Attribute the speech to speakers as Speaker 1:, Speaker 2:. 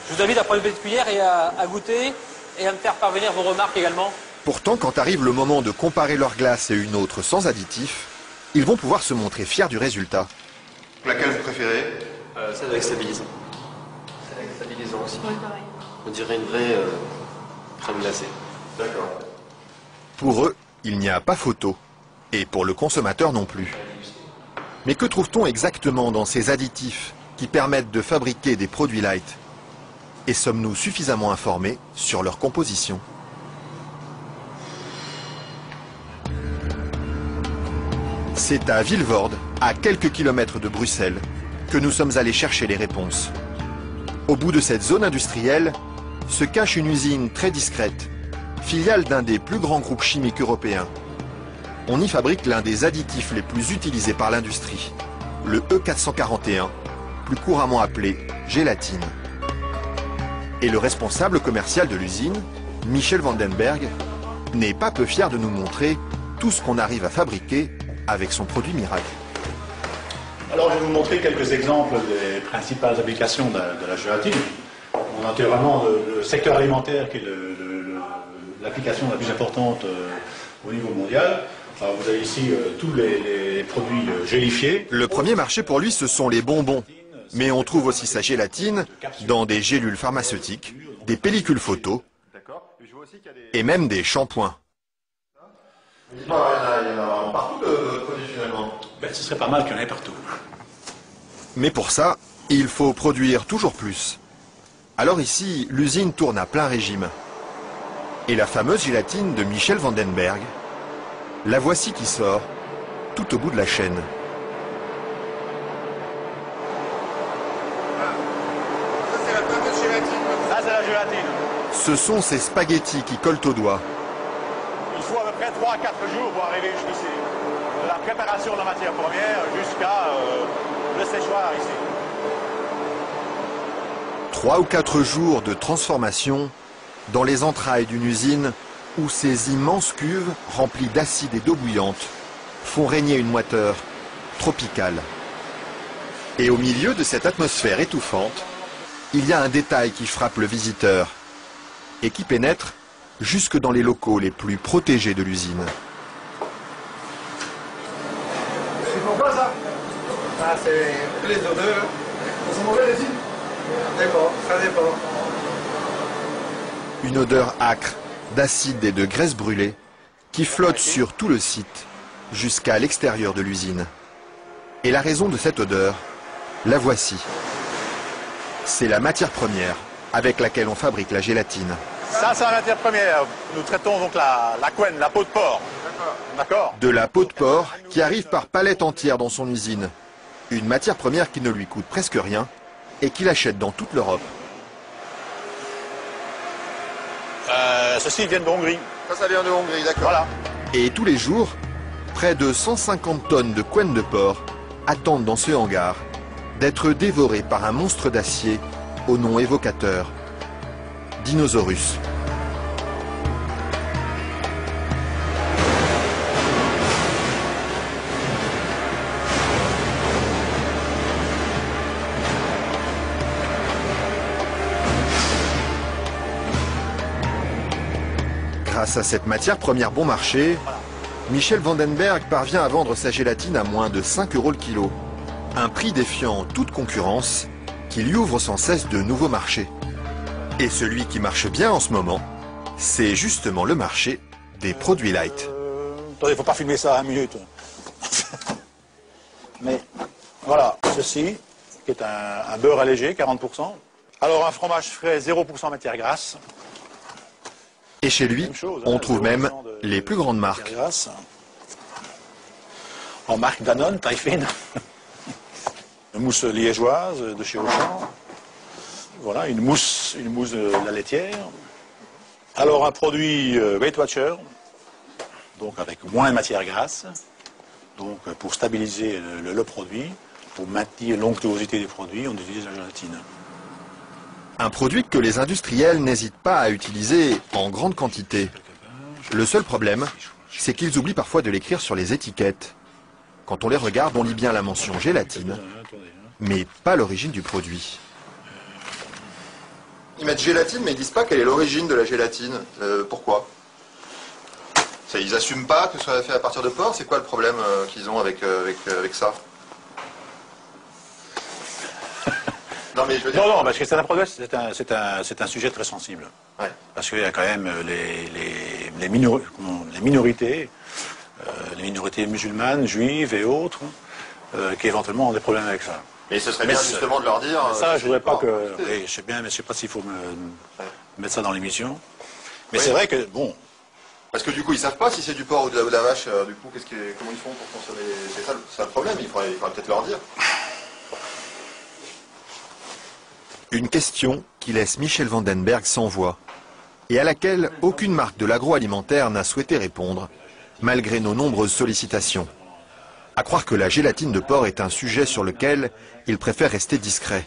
Speaker 1: Je vous invite à prendre une petite cuillère et à goûter et à me faire parvenir vos remarques également.
Speaker 2: Pourtant, quand arrive le moment de comparer leur glace et une autre sans additifs, ils vont pouvoir se montrer fiers du résultat.
Speaker 3: Laquelle vous préférez?
Speaker 4: Celle avec stabilisant. Celle avec stabilisant aussi.
Speaker 5: Oui, pareil.
Speaker 4: On dirait une vraie crème glacée.
Speaker 3: D'accord.
Speaker 2: Pour eux, il n'y a pas photo. Et pour le consommateur non plus. Mais que trouve-t-on exactement dans ces additifs qui permettent de fabriquer des produits light? Et sommes-nous suffisamment informés sur leur composition? C'est à Vilvoorde, à quelques kilomètres de Bruxelles, que nous sommes allés chercher les réponses. Au bout de cette zone industrielle se cache une usine très discrète, filiale d'un des plus grands groupes chimiques européens. On y fabrique l'un des additifs les plus utilisés par l'industrie, le E441, plus couramment appelé gélatine. Et le responsable commercial de l'usine, Michel Vandenberg, n'est pas peu fier de nous montrer tout ce qu'on arrive à fabriquer avec son produit miracle.
Speaker 6: Alors je vais vous montrer quelques exemples des principales applications de la gélatine. On a naturellement le secteur alimentaire qui est l'application la plus importante au niveau mondial. Alors, vous avez ici tous les produits gélifiés.
Speaker 2: Le premier marché pour lui, ce sont les bonbons. Mais on trouve aussi sa gélatine dans des gélules pharmaceutiques, des pellicules photo et même des shampoings.
Speaker 3: Il y en a partout de produits finalement.
Speaker 6: Ben, ce serait pas mal qu'il y en ait partout.
Speaker 2: Mais pour ça, il faut produire toujours plus. Alors ici, l'usine tourne à plein régime. Et la fameuse gélatine de Michel Vandenberg, la voici qui sort, tout au bout de la chaîne.
Speaker 3: Ça c'est la fameuse gélatine.
Speaker 6: Ça c'est la gélatine.
Speaker 2: Ce sont ces spaghettis qui collent aux doigts.
Speaker 6: Il faut à peu près 3 à 4 jours pour arriver jusqu'ici. De la préparation de la matière première jusqu'à le séchoir ici.
Speaker 2: 3 ou 4 jours de transformation dans les entrailles d'une usine où ces immenses cuves remplies d'acide et d'eau bouillante font régner une moiteur tropicale. Et au milieu de cette atmosphère étouffante, il y a un détail qui frappe le visiteur et qui pénètre jusque dans les locaux les plus protégés de l'usine.
Speaker 3: C'est pourquoi ça? Ah, c'est les odeurs. Ça sent mauvais les films? D'accord, ça dépend.
Speaker 2: Une odeur âcre, d'acide et de graisse brûlée qui flotte sur tout le site jusqu'à l'extérieur de l'usine. Et la raison de cette odeur, la voici. C'est la matière première avec laquelle on fabrique la gélatine.
Speaker 6: Ça c'est la matière première. Nous traitons donc la couenne, la peau de porc. D'accord.
Speaker 2: De la peau de porc qui arrive par palettes entières dans son usine. Une matière première qui ne lui coûte presque rien et qu'il achète dans toute l'Europe.
Speaker 6: Ceux-ci viennent de Hongrie.
Speaker 3: Ça vient de Hongrie, d'accord.
Speaker 6: Voilà.
Speaker 2: Et tous les jours, près de 150 tonnes de couenne de porc attendent dans ce hangar d'être dévorées par un monstre d'acier au nom évocateur, Dinosaurus. Grâce à cette matière première bon marché, Michel Vandenberg parvient à vendre sa gélatine à moins de 5 € le kilo. Un prix défiant toute concurrence qui lui ouvre sans cesse de nouveaux marchés. Et celui qui marche bien en ce moment, c'est justement le marché des produits light.
Speaker 6: Attendez, il ne faut pas filmer ça à 1 minute. Mais voilà, ceci, qui est un beurre allégé, 40%. Alors un fromage frais, 0% matière grasse.
Speaker 2: Et chez lui, on trouve même les plus grandes marques.
Speaker 6: En marque Danone, taille fine. Une mousse liégeoise de chez Auchan. Voilà, une mousse de la laitière. Alors un produit Weight Watcher, donc avec moins de matière grasse, donc pour stabiliser le produit, pour maintenir l'onctuosité des produits, on utilise la gélatine.
Speaker 2: Un produit que les industriels n'hésitent pas à utiliser en grande quantité. Le seul problème, c'est qu'ils oublient parfois de l'écrire sur les étiquettes. Quand on les regarde, on lit bien la mention gélatine, mais pas l'origine du produit. qu'ils mettent gélatine, mais ils disent pas quelle est l'origine de la gélatine. Pourquoi? Ils n'assument pas que ce soit fait à partir de porc. C'est quoi le problème qu'ils ont avec ça? Non, mais je veux dire...
Speaker 6: Non, parce que c'est un problème, c'est un sujet très sensible.
Speaker 2: Ouais.
Speaker 6: Parce qu'il y a quand même les minorités, les minorités musulmanes, juives et autres, qui éventuellement ont des problèmes avec ça.
Speaker 2: Mais ce serait bien justement de leur dire...
Speaker 6: Ça, je voudrais pas que... Oui, je sais bien, mais je sais pas s'il faut mettre ça dans l'émission. Mais c'est vrai que, bon...
Speaker 2: Parce que du coup, ils savent pas si c'est du porc ou de la vache. Du coup, comment ils font pour consommer? C'est ça le problème, il faudrait peut-être leur dire. Une question qui laisse Michel Vandenberg sans voix et à laquelle aucune marque de l'agroalimentaire n'a souhaité répondre, malgré nos nombreuses sollicitations. À croire que la gélatine de porc est un sujet sur lequel il préfère rester discret.